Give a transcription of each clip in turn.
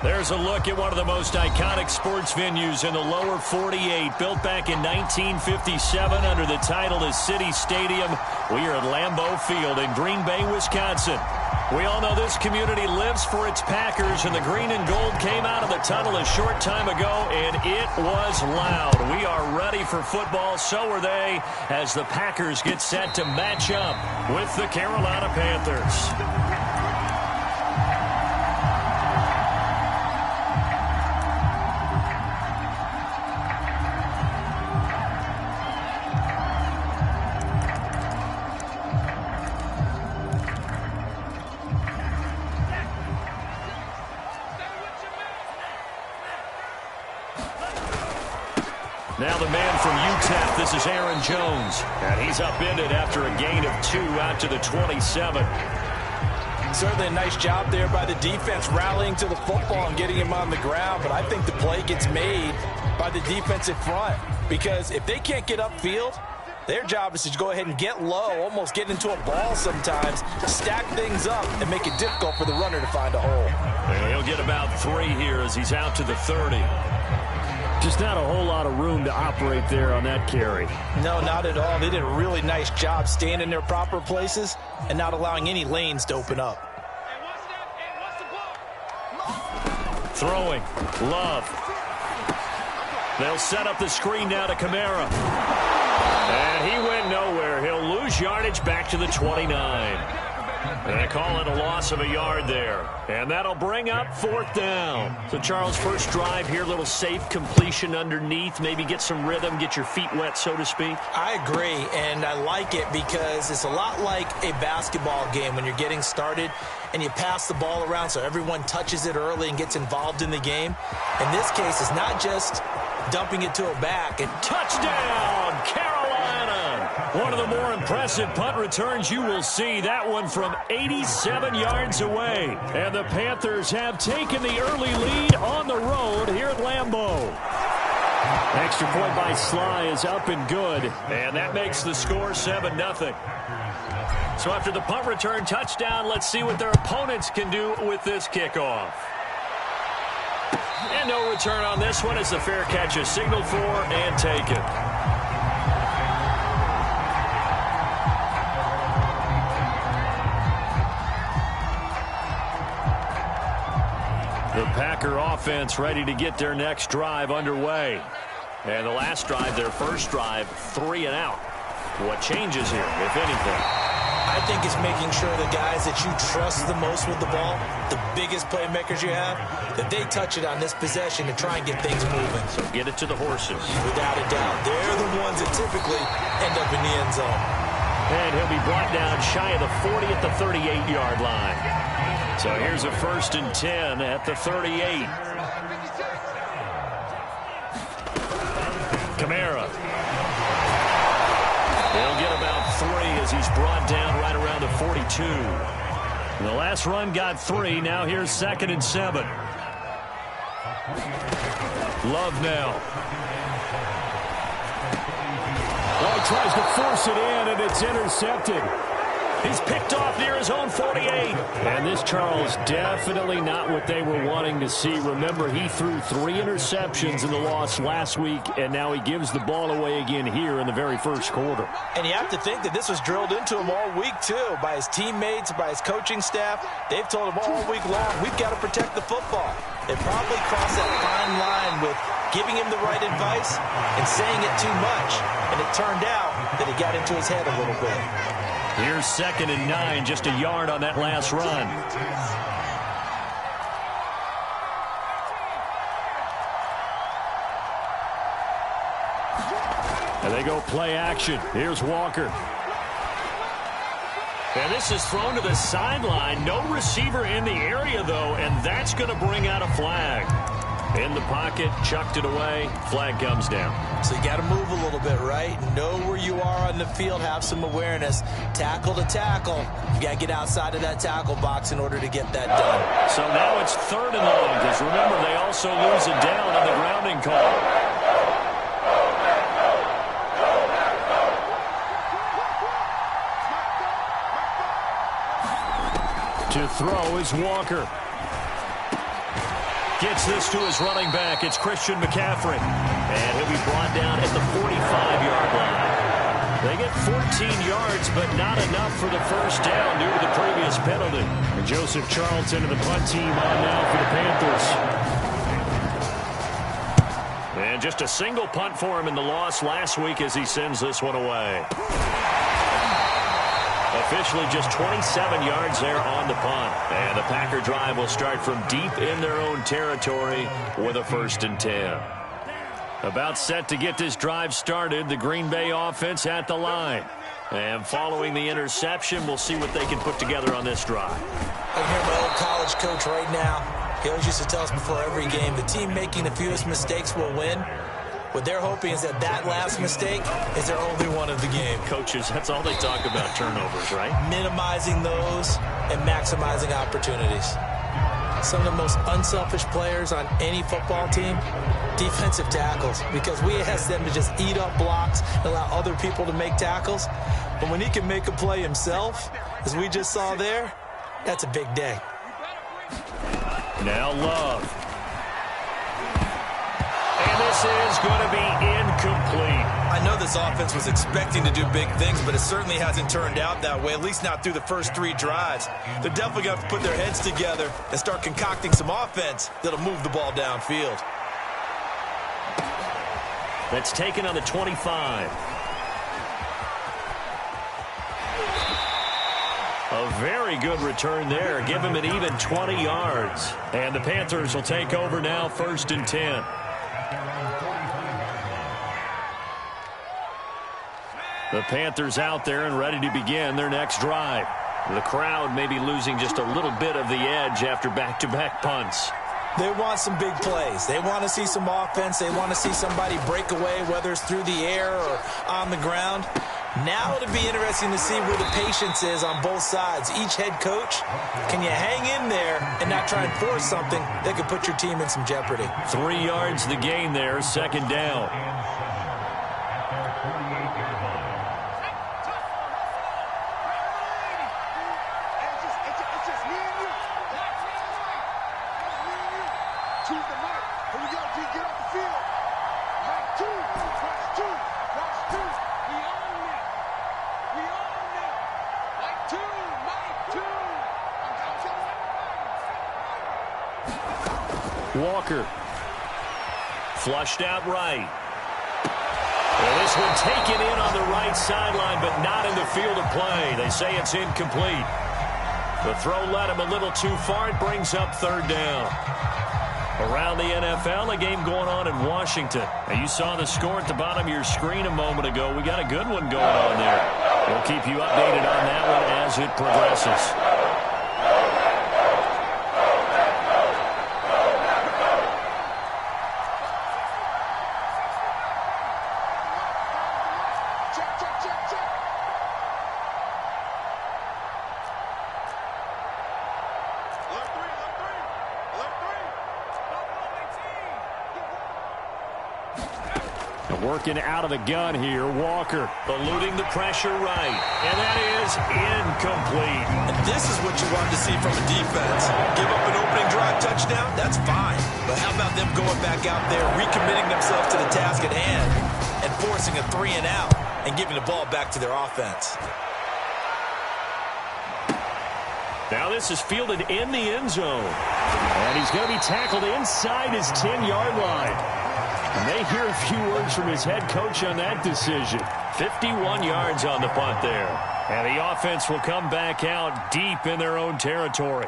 There's a look at one of the most iconic sports venues in the lower 48, built back in 1957 under the title of City Stadium. We are at Lambeau Field in Green Bay, Wisconsin. We all know this community lives for its Packers, and the green and gold came out of the tunnel a short time ago, and it was loud. We are ready for football, so are they, as the Packers get set to match up with the Carolina Panthers. Now the man from UTEP, this is Aaron Jones. And he's upended after a gain of 2 out to the 27. Certainly a nice job there by the defense rallying to the football and getting him on the ground. But I think the play gets made by the defensive front. Because if they can't get upfield, their job is to go ahead and get low, almost get into a ball sometimes, stack things up, and make it difficult for the runner to find a hole. And he'll get about 3 here as he's out to the 30. Just not a whole lot of room to operate there on that carry. No, not at all. They did a really nice job staying in their proper places and not allowing any lanes to open up. Throwing. Love. They'll set up the screen now to Kamara. And he went nowhere. He'll lose yardage back to the 29. And they call it a loss of a yard there. And that'll bring up 4th down. So, Charles, first drive here, little safe completion underneath. Maybe get some rhythm, get your feet wet, so to speak. I agree, and I like it because it's a lot like a basketball game when you're getting started and you pass the ball around so everyone touches it early and gets involved in the game. In this case, it's not just dumping it to a back. And touchdown, Carolina! One of the more impressive punt returns you will see. That one from 87 yards away. And the Panthers have taken the early lead on the road here at Lambeau. Extra point by Sly is up and good. And that makes the score 7-0. So after the punt return touchdown, let's see what their opponents can do with this kickoff. And no return on this one as the fair catch is signaled for and taken. The Packer offense ready to get their next drive underway. And the last drive, their first drive, 3 and out. What changes here, if anything? I think it's making sure the guys that you trust the most with the ball, the biggest playmakers you have, that they touch it on this possession to try and get things moving. So get it to the horses. Without a doubt. They're the ones that typically end up in the end zone. And he'll be brought down shy of the 40 at the 38-yard line. So here's a 1st and 10 at the 38. Kamara. He'll get about 3 as he's brought down right around the 42. The last run got 3. Now here's 2nd and 7. Love now. Well, he tries to force it in, and it's intercepted. He's picked off near his own 48. And this, Charles, definitely not what they were wanting to see. Remember, he threw 3 interceptions in the loss last week, and now he gives the ball away again here in the very first quarter. And you have to think that this was drilled into him all week, too, by his teammates, by his coaching staff. They've told him all week long, we've got to protect the football. They probably crossed that fine line with giving him the right advice and saying it too much. And it turned out that it got into his head a little bit. Here's 2nd and 9, just a yard on that last run. And they go play action. Here's Walker. And this is thrown to the sideline. No receiver in the area, though, and that's going to bring out a flag. In the pocket, chucked it away, flag comes down. So you got to move a little bit, right? Know where you are on the field, have some awareness. Tackle to tackle. You got to get outside of that tackle box in order to get that done. So now it's 3rd and long, because remember, they also lose a down on the grounding call. To throw is Walker. Gets this to his running back. It's Christian McCaffrey. And he'll be brought down at the 45-yard line. They get 14 yards, but not enough for the first down due to the previous penalty. And Joseph Charlton and the punt team on now for the Panthers. And just a single punt for him in the loss last week as he sends this one away. Officially just 27 yards there on the punt. And the Packer drive will start from deep in their own territory with a 1st and 10. About set to get this drive started, the Green Bay offense at the line. And following the interception, we'll see what they can put together on this drive. I hear my old college coach right now. He always used to tell us before every game, the team making the fewest mistakes will win. What they're hoping is that last mistake is their only one of the game. Coaches, that's all they talk about, turnovers, right? Minimizing those and maximizing opportunities. Some of the most unselfish players on any football team, defensive tackles, because we ask them to just eat up blocks and allow other people to make tackles. But when he can make a play himself, as we just saw there, that's a big day. Now Love. And this is going to be incomplete. I know this offense was expecting to do big things, but it certainly hasn't turned out that way, at least not through the first 3 drives. They're definitely going to have to put their heads together and start concocting some offense that'll move the ball downfield. That's taken on the 25. A very good return there. Give him an even 20 yards. And the Panthers will take over now, 1st and 10. The Panthers out there and ready to begin their next drive. The crowd may be losing just a little bit of the edge after back-to-back punts. They want some big plays. They want to see some offense. They want to see somebody break away, whether it's through the air or on the ground. Now it'll be interesting to see where the patience is on both sides. Each head coach, can you hang in there and not try and force something that could put your team in some jeopardy? 3 yards the gain there, 2nd down. Walker. Flushed out right. Well, this one taken in on the right sideline, but not in the field of play. They say it's incomplete. The throw led him a little too far. It brings up 3rd down. Around the NFL, a game going on in Washington. And you saw the score at the bottom of your screen a moment ago. We got a good one going on there. We'll keep you updated on that one as it progresses. Working out of the gun here, Walker. Eluding the pressure right. And that is incomplete. And this is what you want to see from a defense. Give up an opening drive touchdown, that's fine. But how about them going back out there, recommitting themselves to the task at hand, and forcing a 3 and out, and giving the ball back to their offense. Now this is fielded in the end zone. And he's going to be tackled inside his 10-yard line. And they hear a few words from his head coach on that decision. 51 yards on the punt there. And the offense will come back out deep in their own territory.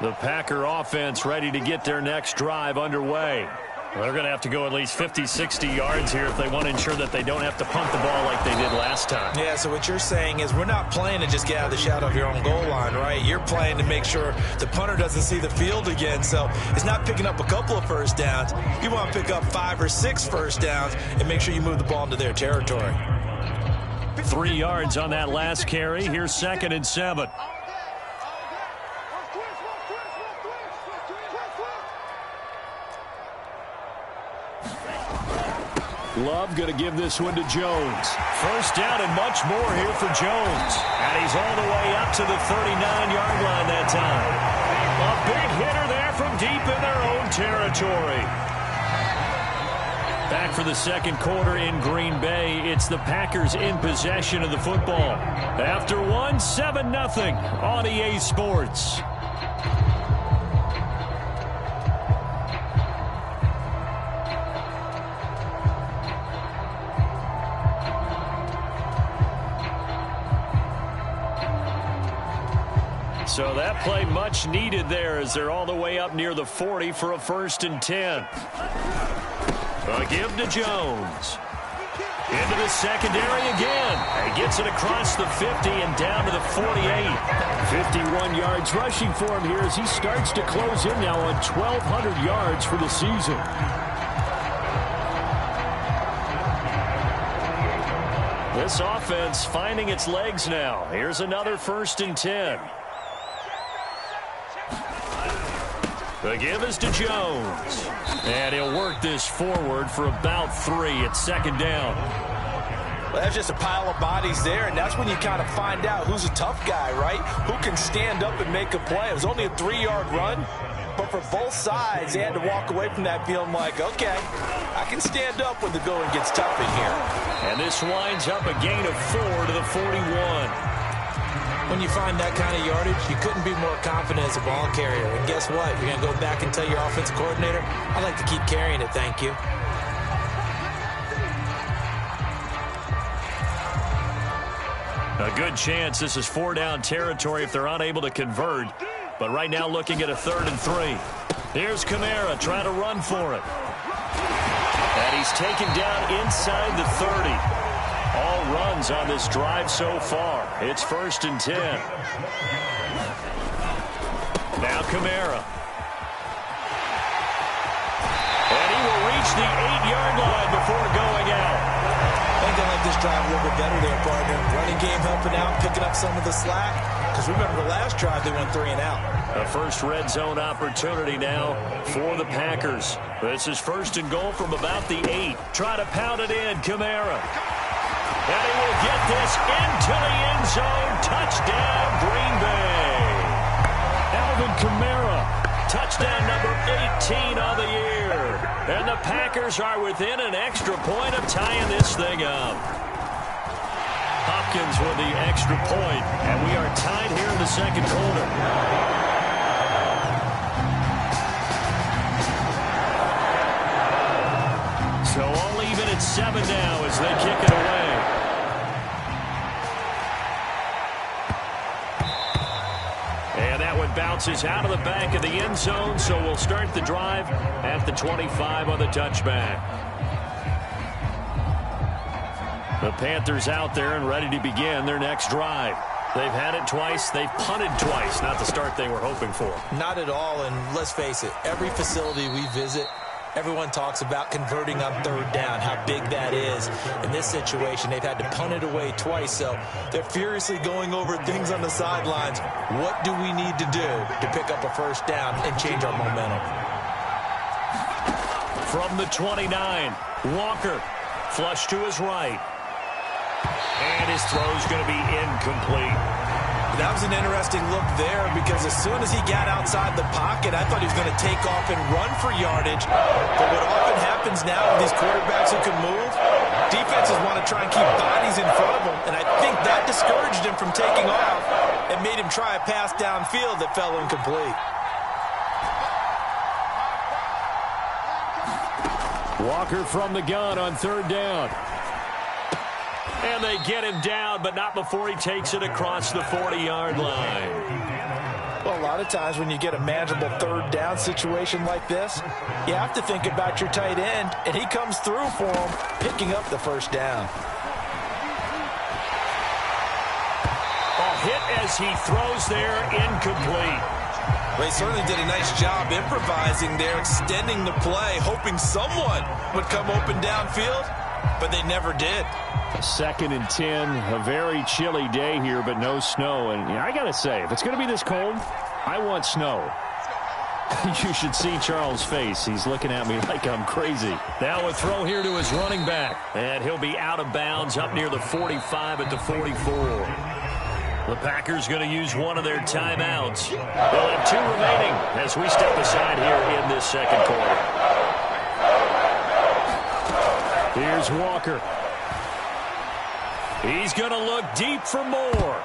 The Packer offense ready to get their next drive underway. They're going to have to go at least 50, 60 yards here if they want to ensure that they don't have to punt the ball like they did last time. Yeah, so what you're saying is we're not playing to just get out of the shadow of your own goal line, right? You're playing to make sure the punter doesn't see the field again. So it's not picking up a couple of first downs. You want to pick up 5 or 6 first downs and make sure you move the ball into their territory. 3 yards on that last carry. Here's 2nd and 7. Love going to give this one to Jones. First down and much more here for Jones. And he's all the way up to the 39-yard line that time. A big hitter there from deep in their own territory. Back for the second quarter in Green Bay. It's the Packers in possession of the football. After one, 7-0 on EA Sports. So that play much needed there as they're all the way up near the 40 for a 1st and 10. A give to Jones. Into the secondary again. He gets it across the 50 and down to the 48. 51 yards rushing for him here as he starts to close in now on 1,200 yards for the season. This offense finding its legs now. Here's another 1st and 10. The give is to Jones. And he'll work this forward for about 3. It's 2nd down. Well, that's just a pile of bodies there, and that's when you kind of find out who's a tough guy, right? Who can stand up and make a play. It was only a 3-yard run, but for both sides, they had to walk away from that feeling like, okay, I can stand up when the going gets tough in here. And this winds up a gain of 4 to the 41. When you find that kind of yardage, you couldn't be more confident as a ball carrier. And guess what? You're going to go back and tell your offensive coordinator, I'd like to keep carrying it, thank you. A good chance this is 4-down territory if they're unable to convert. But right now looking at a 3rd and 3. Here's Kamara trying to run for it. And he's taken down inside the 30. All runs on this drive so far. It's 1st and 10. Now Kamara. And he will reach the 8-yard line before going out. I think I like this drive a little bit better there, partner. Running game helping out, picking up some of the slack. Because remember the last drive, they went 3 and out. A first red zone opportunity now for the Packers. This is 1st and goal from about the 8. Try to pound it in, Kamara. And he will get this into the end zone. Touchdown, Green Bay. Alvin Kamara. Touchdown number 18 on the year. And the Packers are within an extra point of tying this thing up. Hopkins with the extra point, and we are tied here in the second quarter. So all even at 7 now as they kick it away. And that one bounces out of the back of the end zone, so we'll start the drive at the 25 on the touchback. The Panthers out there and ready to begin their next drive. They've had it twice. They've punted twice. Not the start they were hoping for. Not at all, and let's face it, every facility we visit, everyone talks about converting on 3rd down, how big that is. In this situation, they've had to punt it away twice, so they're furiously going over things on the sidelines. What do we need to do to pick up a 1st down and change our momentum? From the 29, Walker, flush to his right. And his throw's going to be incomplete. That was an interesting look there because as soon as he got outside the pocket, I thought he was going to take off and run for yardage. But what often happens now with these quarterbacks who can move, defenses want to try and keep bodies in front of them. And I think that discouraged him from taking off and made him try a pass downfield that fell incomplete. Walker from the gun on 3rd down. And they get him down, but not before he takes it across the 40-yard line. Well, a lot of times when you get a manageable 3rd down situation like this, you have to think about your tight end, and he comes through for him, picking up the 1st down. A hit as he throws there, incomplete. They certainly did a nice job improvising there, extending the play, hoping someone would come open downfield, but they never did. 2nd and 10, a very chilly day here, but no snow. And I got to say, if it's going to be this cold, I want snow. You should see Charles' face. He's looking at me like I'm crazy. Now a throw here to his running back. And he'll be out of bounds up near the 45 at the 44. The Packers going to use one of their timeouts. They'll have 2 remaining as we step aside here in this second quarter. Here's Walker. He's going to look deep for more.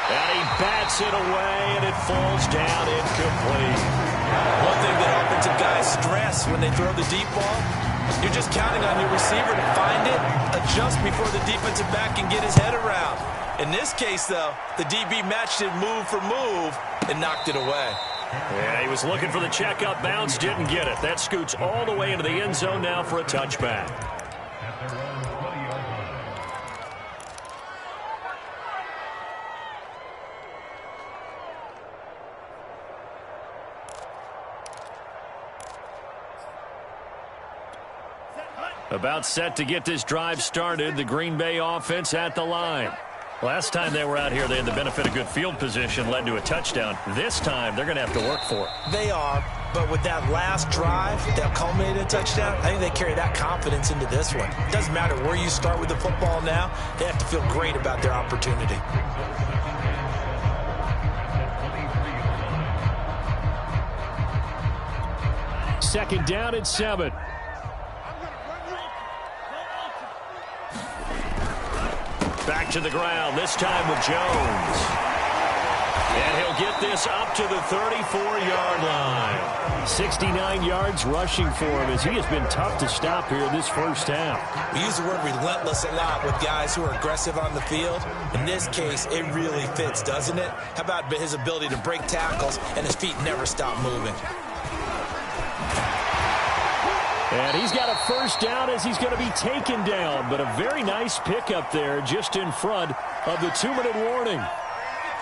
And he bats it away, and it falls down incomplete. One thing that offensive guys stress when they throw the deep ball, you're just counting on your receiver to find it, adjust before the defensive back can get his head around. In this case, though, the DB matched it move for move and knocked it away. Yeah, he was looking for the checkup bounce, didn't get it. That scoots all the way into the end zone now for a touchback. About set to get this drive started, the Green Bay offense at the line. Last time they were out here, they had the benefit of good field position, led to a touchdown. This time, they're going to have to work for it. They are, but with that last drive that culminated in a touchdown, I think they carry that confidence into this one. It doesn't matter where you start with the football now, they have to feel great about their opportunity. Second down and 7. Back to the ground, this time with Jones. And he'll get this up to the 34-yard line. 69 yards rushing for him as he has been tough to stop here this first half. We use the word relentless a lot with guys who are aggressive on the field. In this case, it really fits, doesn't it? How about his ability to break tackles and his feet never stop moving? And he's got a first down as he's going to be taken down. But a very nice pickup there just in front of the 2-minute warning.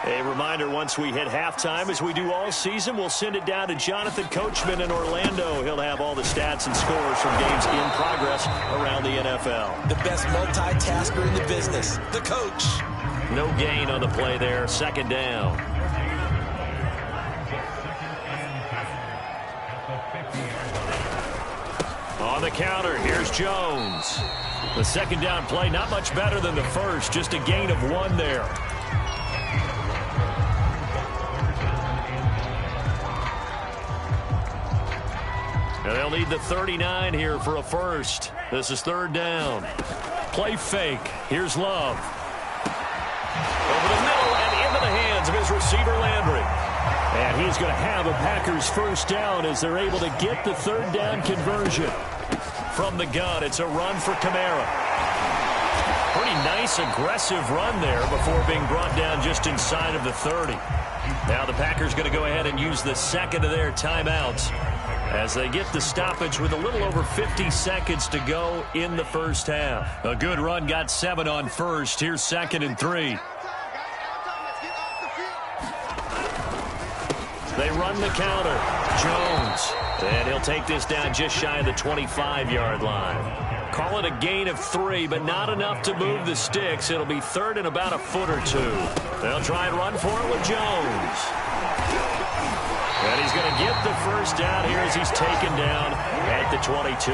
A reminder, once we hit halftime, as we do all season, we'll send it down to Jonathan Coachman in Orlando. He'll have all the stats and scores from games in progress around the NFL. The best multitasker in the business, the coach. No gain on the play there, second down. On the counter, here's Jones. The second down play, not much better than the first, just a gain of 1 there. And they'll need the 39 here for a first. This is third down. Play fake. Here's Love. Over the middle and into the hands of his receiver, Landry. And he's going to have a Packers first down as they're able to get the third down conversion. From the gun, it's a run for Kamara. Pretty nice, aggressive run there before being brought down just inside of the 30. Now the Packers going to go ahead and use the second of their timeouts as they get the stoppage with a little over 50 seconds to go in the first half. A good run, got 7 on first. Here's second and 3. They run the counter. Jones. And he'll take this down just shy of the 25-yard line. Call it a gain of 3, but not enough to move the sticks. It'll be third and about a foot or 2. They'll try and run for it with Jones. And he's going to get the first down here as he's taken down at the 22.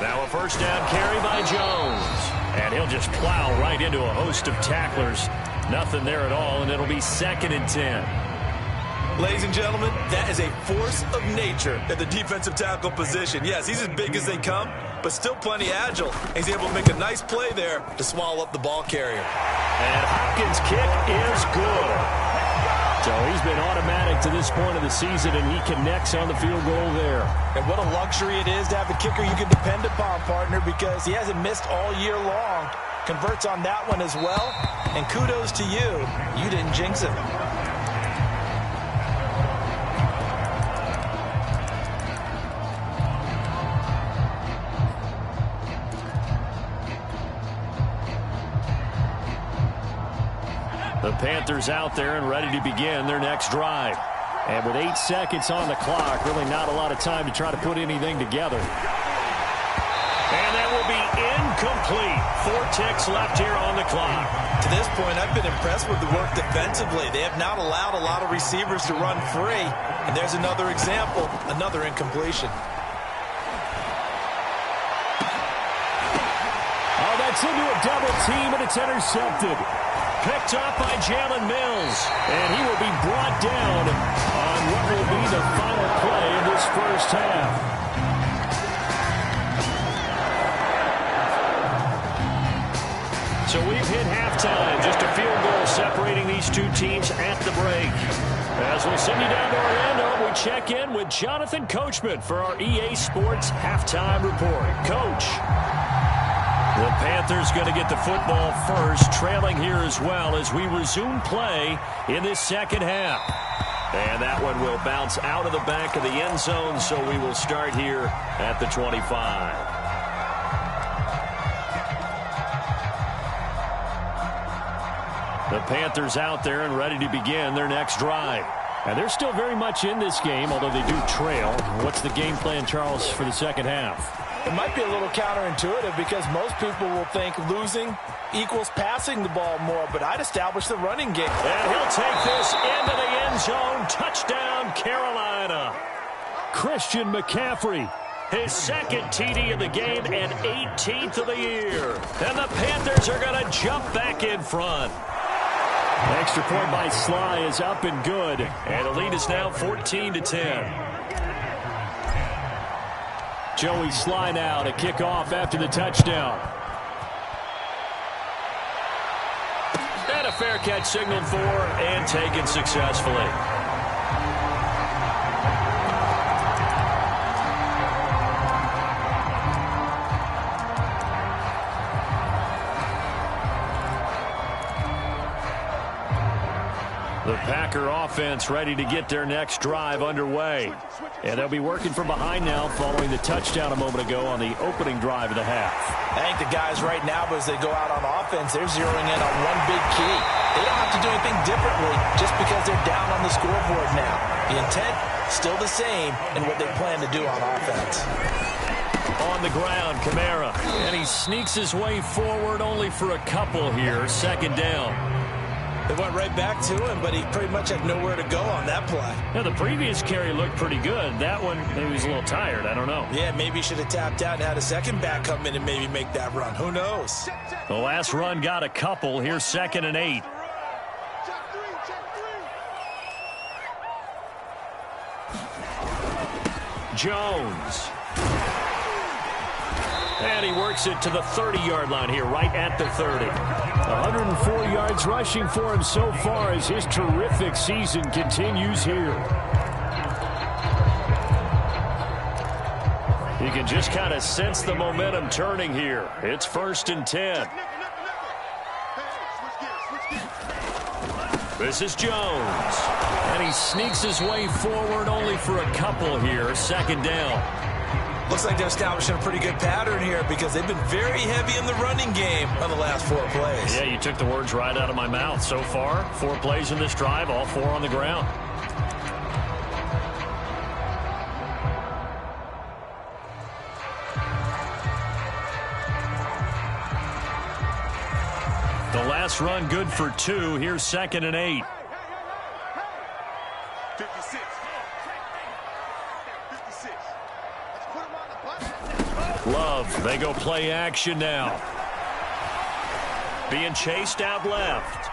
Now a first down carry by Jones. And he'll just plow right into a host of tacklers. Nothing there at all, and it'll be second and 10. Ladies and gentlemen, that is a force of nature at the defensive tackle position. Yes, he's as big as they come, but still plenty agile. He's able to make a nice play there to swallow up the ball carrier. And Hopkins' kick is good. So he's been automatic to this point of the season, and he connects on the field goal there. And what a luxury it is to have a kicker you can depend upon, partner, because he hasn't missed all year long. Converts on that one as well, and kudos to you. You didn't jinx him. The Panthers out there and ready to begin their next drive. And with 8 seconds on the clock, really not a lot of time to try to put anything together. And that will be incomplete. ticks left here on the clock. To this point, I've been impressed with the work defensively. They have not allowed a lot of receivers to run free. And there's another example, another incompletion. Oh, that's into a double team, and it's intercepted. Picked up by Jalen Mills. And he will be brought down on what will be the final play of this first half. So we've hit halftime. Just a field goal separating these two teams at the break. As we send you down to Orlando, we check in with Jonathan Coachman for our EA Sports Halftime Report. Coach. The Panthers going to get the football first, trailing here as well as we resume play in this second half. And that one will bounce out of the back of the end zone, so we will start here at the 25. The Panthers out there and ready to begin their next drive. And they're still very much in this game, although they do trail. What's the game plan, Charles, for the second half? It might be a little counterintuitive because most people will think losing equals passing the ball more, but I'd establish the running game. And he'll take this into the end zone. Touchdown, Carolina. Christian McCaffrey. His second TD of the game and 18th of the year. And the Panthers are going to jump back in front. Extra point by Sly is up and good. And the lead is now 14-10. Joey Sly now to kick off after the touchdown. And a fair catch signaled for and taken successfully. The Packer offense ready to get their next drive underway. And they'll be working from behind now following the touchdown a moment ago on the opening drive of the half. I think the guys right now, as they go out on offense, they're zeroing in on one big key. They don't have to do anything differently just because they're down on the scoreboard now. The intent, still the same in what they plan to do on offense. On the ground, Kamara. And he sneaks his way forward only for a couple here. Second down. They went right back to him, but he pretty much had nowhere to go on that play. Now, the previous carry looked pretty good. That one, maybe he was a little tired. I don't know. Yeah, maybe he should have tapped out and had a second back come in and maybe make that run. Who knows? The last run got a couple. Here's 2nd and 8. Jones. And he works it to the 30-yard line here, right at the 30. 104 yards rushing for him so far as his terrific season continues here. You can just kind of sense the momentum turning here. It's 1st and 10. This is Jones. And he sneaks his way forward only for a couple here. 2nd down. Looks like they're establishing a pretty good pattern here because they've been very heavy in the running game on the last 4 plays. Yeah, you took the words right out of my mouth. So far, 4 plays in this drive, all 4 on the ground. The last run good for 2. Here's 2nd and 8. 56. Love, they go play action now. Being chased out left.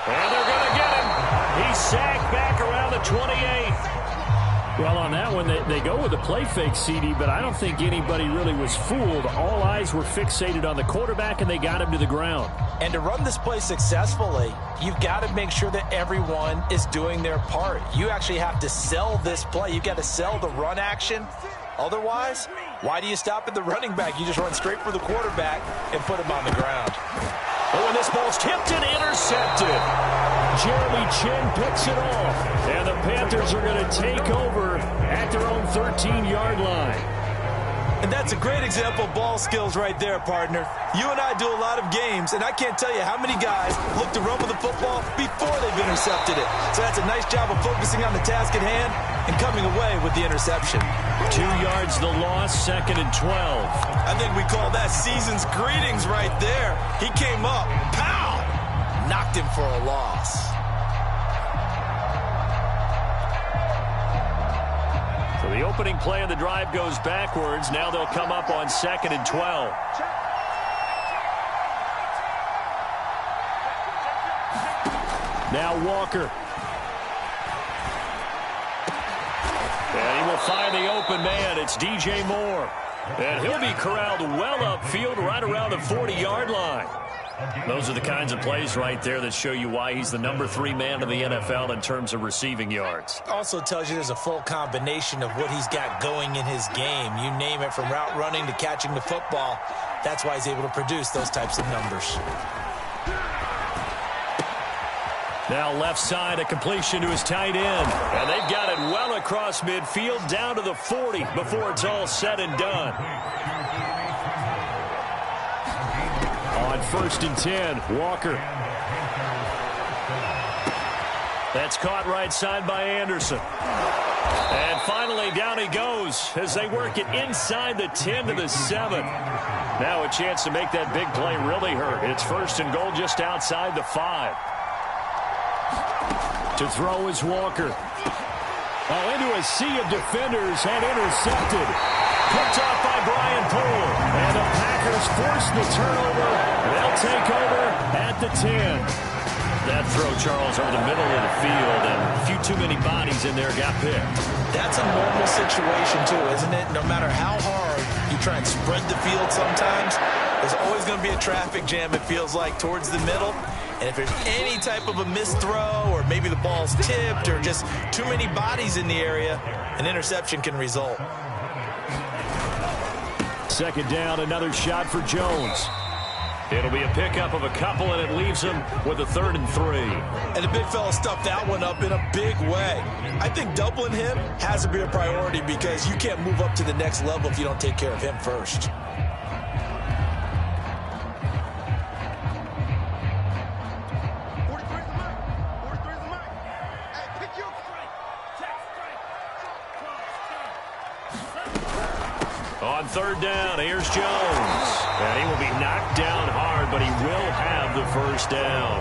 And they're going to get him. He's sacked back around the 28. Well, on that one, they go with the play fake, CD, but I don't think anybody really was fooled. All eyes were fixated on the quarterback, and they got him to the ground. And to run this play successfully, you've got to make sure that everyone is doing their part. You actually have to sell this play. You've got to sell the run action. Otherwise, why do you stop at the running back? You just run straight for the quarterback and put him on the ground. Oh, and this ball's tipped and intercepted. Jeremy Chin picks it off. And the Panthers are going to take over at their own 13-yard line. And that's a great example of ball skills right there, partner. You and I do a lot of games, and I can't tell you how many guys look to run with the football before they've intercepted it. So that's a nice job of focusing on the task at hand and coming away with the interception. 2 yards the loss, 2nd and 12. I think we call that season's greetings right there. He came up, pow, knocked him for a loss. So the opening play of the drive goes backwards. Now they'll come up on 2nd and 12. Now Walker. And he will find the open man. It's DJ Moore. And he'll be corralled well upfield right around the 40-yard line. Those are the kinds of plays right there that show you why he's the number 3 man in the NFL in terms of receiving yards. Also tells you there's a full combination of what he's got going in his game. You name it, from route running to catching the football. That's why he's able to produce those types of numbers. Now left side, a completion to his tight end. And they've got it well across midfield, down to the 40 before it's all said and done. On 1st and 10, Walker. That's caught right side by Anderson. And finally, down he goes as they work it inside the 10 to the 7. Now a chance to make that big play really hurt. It's 1st and goal just outside the 5. To throw is Walker. Oh, into a sea of defenders and intercepted. Picked off by Brian Poole. And the Packers force the turnover. They'll take over at the 10. That throw, Charles, over the middle of the field, and a few too many bodies in there got picked. That's a normal situation, too, isn't it? No matter how hard you try and spread the field sometimes, there's always going to be a traffic jam, it feels like, towards the middle. And if there's any type of a missed throw, or maybe the ball's tipped, or just too many bodies in the area, an interception can result. 2nd down, another shot for Jones. It'll be a pickup of a couple, and it leaves him with a 3rd and 3. And the big fella stuffed that one up in a big way. I think doubling him has to be a priority, because you can't move up to the next level if you don't take care of him first. On 3rd down, here's Jones. And he will be knocked down hard, but he will have the 1st down.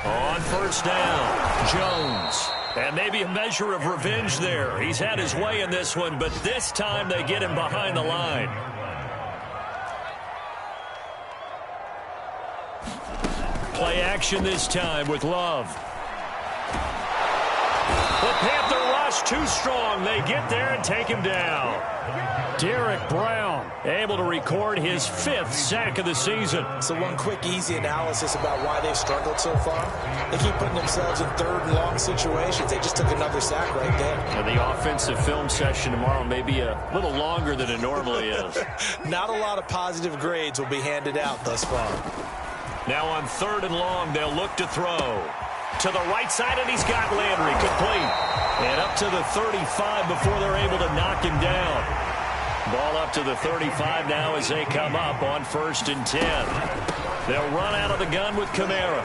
On 1st down, Jones. And maybe a measure of revenge there. He's had his way in this one, but this time they get him behind the line. Play action this time with Love. The Panther rush too strong. They get there and take him down. Derek Brown able to record his 5th sack of the season. So one quick, easy analysis about why they've struggled so far. They keep putting themselves in 3rd and long situations. They just took another sack right there. And the offensive film session tomorrow may be a little longer than it normally is. Not a lot of positive grades will be handed out thus far. Now on 3rd and long, they'll look to throw. To the right side, and he's got Landry complete. And up to the 35 before they're able to knock him down. Ball up to the 35 now as they come up on 1st and 10. They'll run out of the gun with Kamara.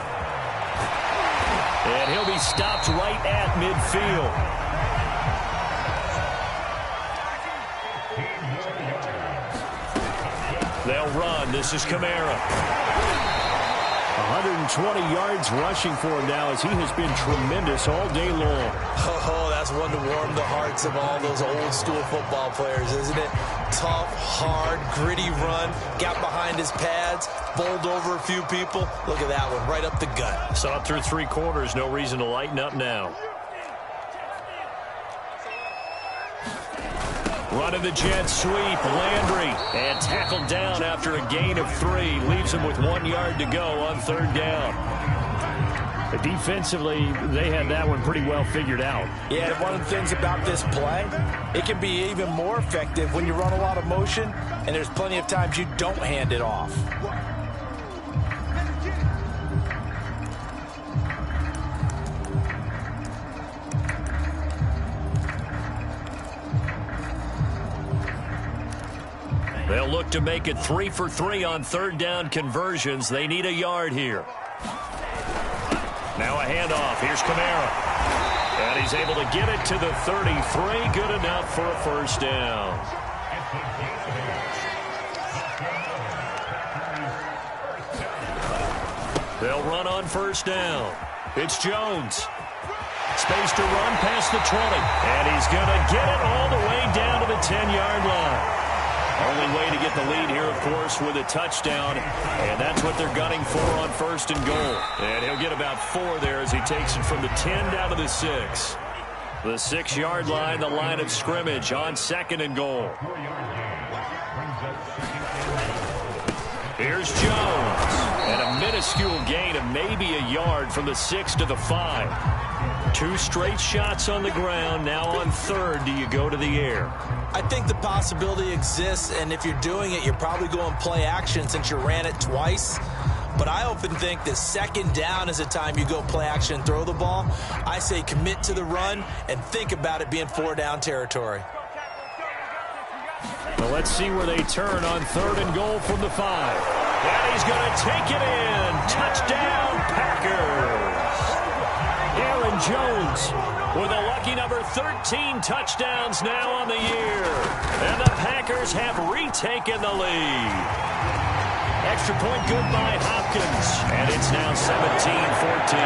And he'll be stopped right at midfield. They'll run. This is Kamara. 120 yards rushing for him now, as he has been tremendous all day long. Oh, that's one to warm the hearts of all those old school football players, isn't it? Tough, hard, gritty run. Got behind his pads, bowled over a few people. Look at that one, right up the gut. Saw it through 3 quarters. No reason to lighten up now. Running the jet sweep, Landry, and tackled down after a gain of 3. Leaves him with 1 yard to go on 3rd down. But defensively, they had that one pretty well figured out. Yeah, and one of the things about this play, it can be even more effective when you run a lot of motion, and there's plenty of times you don't hand it off. They'll look to make it 3 for 3 on 3rd down conversions. They need a yard here. Now a handoff. Here's Kamara. And he's able to get it to the 33. Good enough for a first down. They'll run on first down. It's Jones. Space to run past the 20. And he's going to get it all the way down to the 10-yard line. Only way to get the lead here, of course, with a touchdown. And that's what they're gunning for on first and goal. And he'll get about 4 there as he takes it from the 10 down to the 6. The 6-yard line, the line of scrimmage on second and goal. Here's Jones. And a minuscule gain of maybe a yard from the 6 to the 5. 2 straight shots on the ground. Now on third, do you go to the air? I think the possibility exists, and if you're doing it, you're probably going play action since you ran it twice. But I often think that second down is a time you go play action and throw the ball. I say commit to the run and think about it being 4-down territory. Well, let's see where they turn on third and goal from the 5. And he's going to take it in. Touchdown, Packers. Aaron Jones with a lucky number 13 touchdowns now on the year. And the Packers have retaken the lead. Extra point good by Hopkins. And it's now 17-14.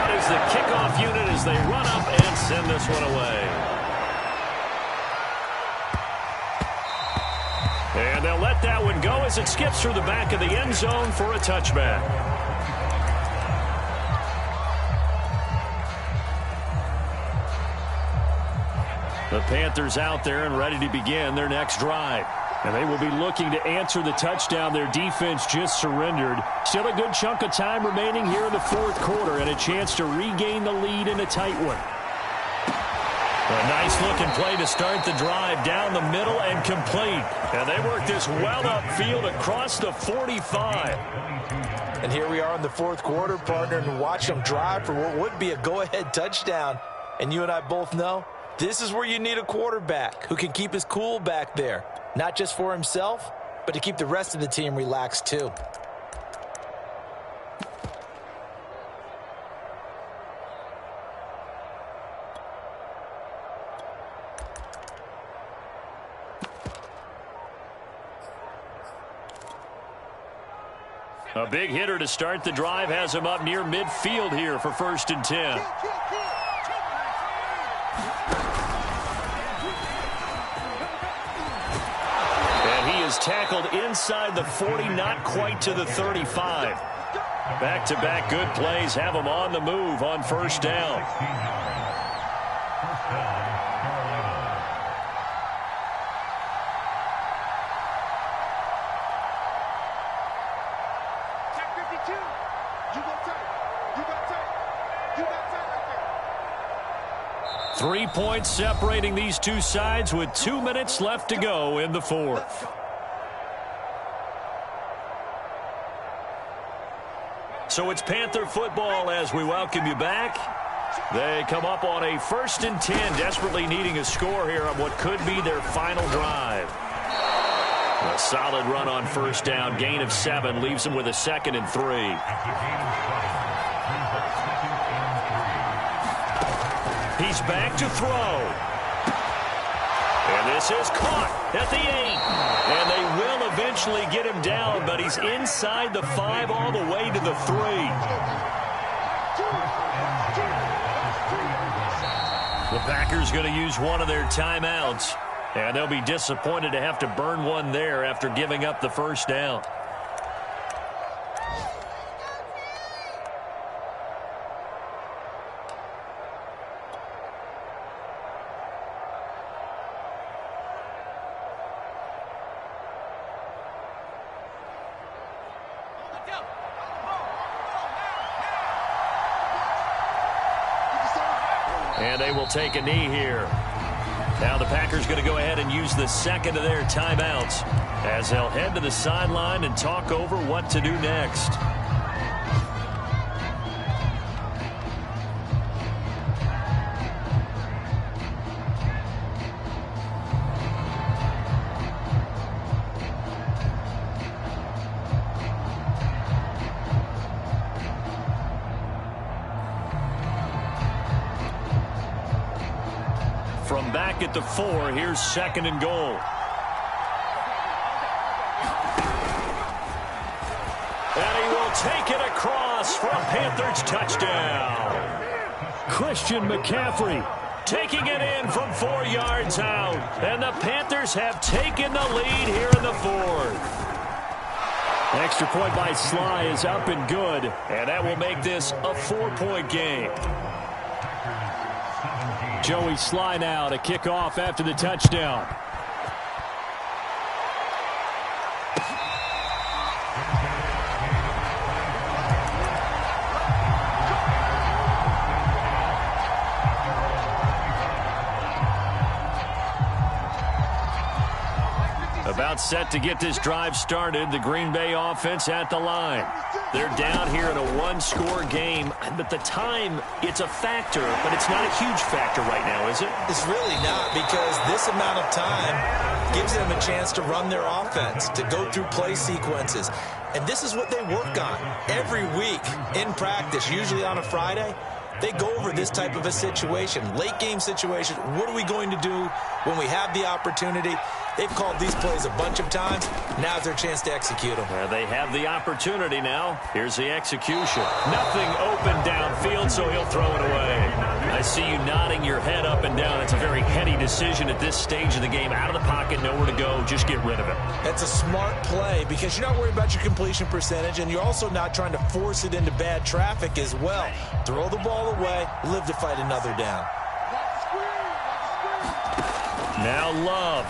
Out is the kickoff unit as they run up and send this one away. And they'll let that one go as it skips through the back of the end zone for a touchback. The Panthers out there and ready to begin their next drive. And they will be looking to answer the touchdown their defense just surrendered. Still a good chunk of time remaining here in the fourth quarter and a chance to regain the lead in a tight one. A nice-looking play to start the drive down the middle and complete. And they work this well upfield across the 45. And here we are in the fourth quarter, partner, and watch them drive for what would be a go-ahead touchdown. And you and I both know this is where you need a quarterback who can keep his cool back there. Not just for himself, but to keep the rest of the team relaxed too. A big hitter to start the drive has him up near midfield here for 1st and 10. And he is tackled inside the 40, not quite to the 35. Back-to-back good plays have him on the move on 1st down. Three points separating these two sides with 2 minutes left to go in the fourth. So it's Panther football as we welcome you back. They come up on a 1st and 10, desperately needing a score here on what could be their final drive. A solid run on 1st down, gain of 7, leaves them with a 2nd and 3. He's back to throw. And this is caught at the 8. And they will eventually get him down, but he's inside the 5 all the way to the 3. The Packers going to use one of their timeouts. And they'll be disappointed to have to burn one there after giving up the 1st down. And they will take a knee here. Now the Packers going to go ahead and use the 2nd of their timeouts as they'll head to the sideline and talk over what to do next. From back at the 4, here's 2nd and goal. And he will take it across for a Panthers touchdown. Christian McCaffrey taking it in from 4 yards out. And the Panthers have taken the lead here in the 4th. Extra point by Sly is up and good. And that will make this a 4-point game. Joey Sly now to kick off after the touchdown. About set to get this drive started. The Green Bay offense at the line. They're down here in a 1-score game, but the time, it's a factor, but it's not a huge factor right now, is it? It's really not, because this amount of time gives them a chance to run their offense, to go through play sequences. And this is what they work on every week in practice, usually on a Friday. They go over this type of a situation, late game situation. What are we going to do when we have the opportunity? They've called these plays a bunch of times. Now's their chance to execute them. Well, they have the opportunity now. Here's the execution. Nothing open downfield, so he'll throw it away. I see you nodding your head up and down. It's a very heady decision at this stage of the game. Out of the pocket, nowhere to go. Just get rid of it. That's a smart play because you're not worried about your completion percentage, and you're also not trying to force it into bad traffic as well. Throw the ball away, live to fight another down. Now Love.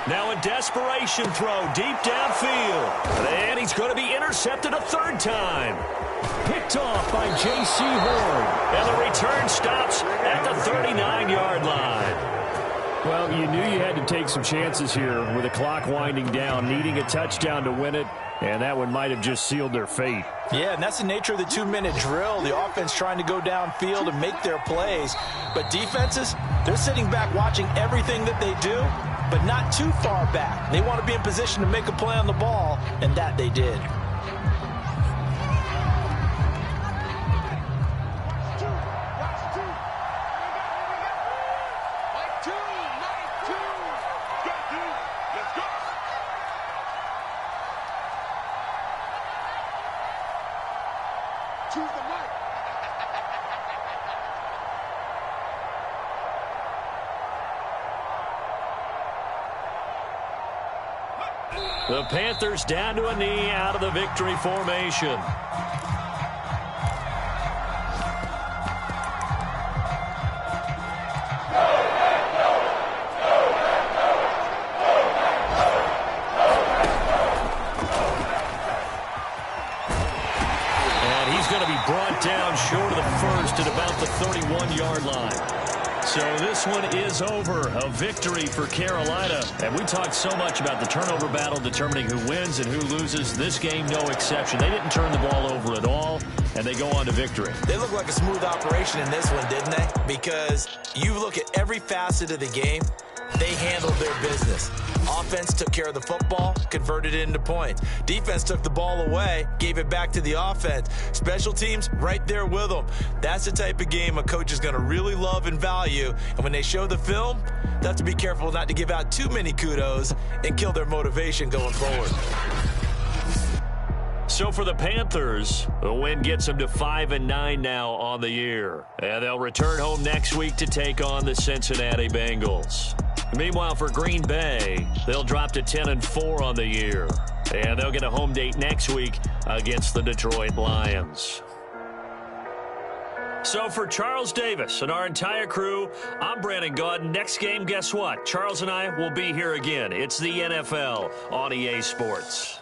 Now a desperation throw deep downfield. And he's going to be intercepted a 3rd time. Picked off by J.C. Horn. And the return stops at the 39-yard line. Well, you knew you had to take some chances here with the clock winding down, needing a touchdown to win it, and that one might have just sealed their fate. Yeah, and that's the nature of the 2-minute drill. The offense trying to go downfield and make their plays. But defenses, they're sitting back watching everything that they do, but not too far back. They want to be in position to make a play on the ball, and that they did. The Panthers down to a knee out of the victory formation. And he's going to be brought down short of the first at about the 31-yard line. So this one is over. A victory for Carolina. And we talked so much about the turnover battle determining who wins and who loses. This game, no exception. They didn't turn the ball over at all, and they go on to victory. They look like a smooth operation in this one, didn't they? Because you look at every facet of the game, they handled their business. Offense took care of the football, converted it into points. Defense took the ball away, gave it back to the offense. Special teams, right there with them. That's the type of game a coach is going to really love and value. And when they show the film, they have to be careful not to give out too many kudos and kill their motivation going forward. So for the Panthers, the win gets them to 5-9 now on the year. And they'll return home next week to take on the Cincinnati Bengals. Meanwhile, for Green Bay, they'll drop to 10-4 on the year. And they'll get a home date next week against the Detroit Lions. So for Charles Davis and our entire crew, I'm Brandon Gaudin. Next game, guess what? Charles and I will be here again. It's the NFL on EA Sports.